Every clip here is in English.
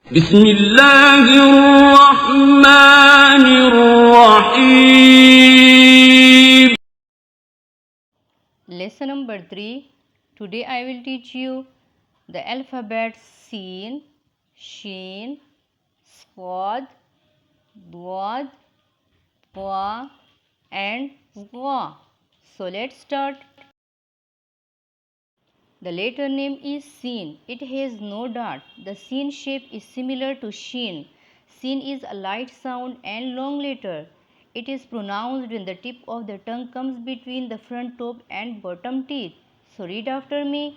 بسم الله الرحمن الرحيم. Lesson number 3. Today I will teach you the alphabet Sin, Shin, Squad, Dwad, Pa and Zwa. So let's start. The letter name is Sin. It has no dot. The Sin shape is similar to Shin. Sin is a light sound and long letter. It is pronounced when the tip of the tongue comes between the front top and bottom teeth. So read after me.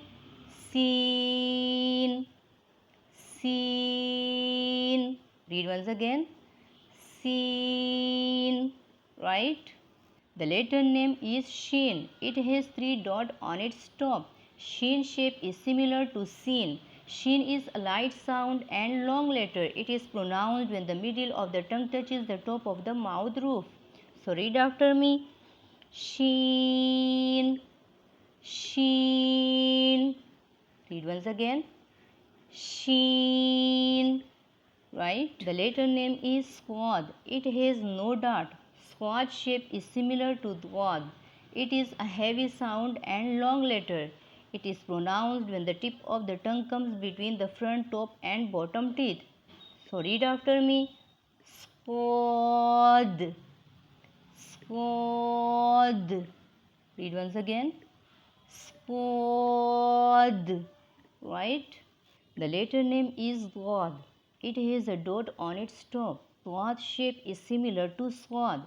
Sin. Sin. Read once again. Sin. Right? The letter name is Shin. It has 3 dots on its top. Shin shape is similar to Sin. Shin is a light sound and long letter. It is pronounced when the middle of the tongue touches the top of the mouth roof. So read after me. Shin. Shin. Read once again. Shin. Right? The letter name is Squad. It has no dot. Squad shape is similar to Dwad. It is a heavy sound and long letter. It is pronounced when the tip of the tongue comes between the front, top and bottom teeth. So read after me. Squad. Squad. Read once again. Squad. Right? The letter name is Dwad. It has a dot on its top. Dwad shape is similar to Swad.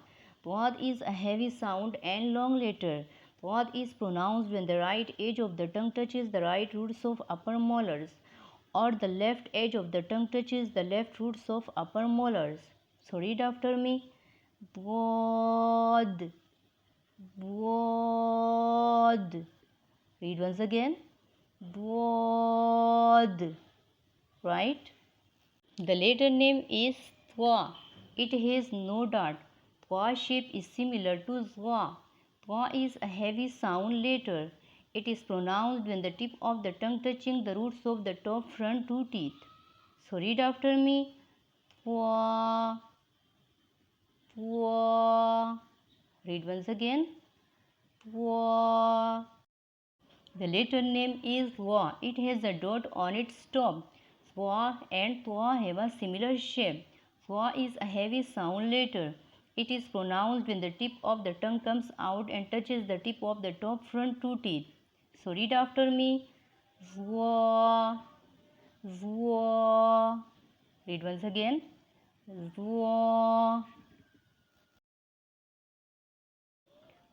Dwad is a heavy sound and long letter. Dwad is pronounced when the right edge of the tongue touches the right roots of upper molars, or the left edge of the tongue touches the left roots of upper molars. So read after me. Dwad. Dwad. Read once again. Dwad. Right? The letter name is Thwa. It has no dot. Thwa shape is similar to Zwa. Thwa is a heavy sound letter. It is pronounced when the tip of the tongue touching the roots of the top front 2 teeth. So read after me. Thwa. Thwa. Read once again. Thwa. The letter name is Wa. It has a dot on its top. Swa and Twa have a similar shape. Swa is a heavy sound letter. It is pronounced when the tip of the tongue comes out and touches the tip of the top front 2 teeth. So read after me. Zwa. Zwa. Read once again. Zwa.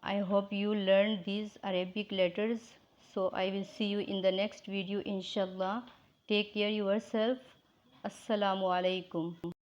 I hope you learned these Arabic letters. So I will see you in the next video inshallah. Take care yourself. Assalamu alaikum.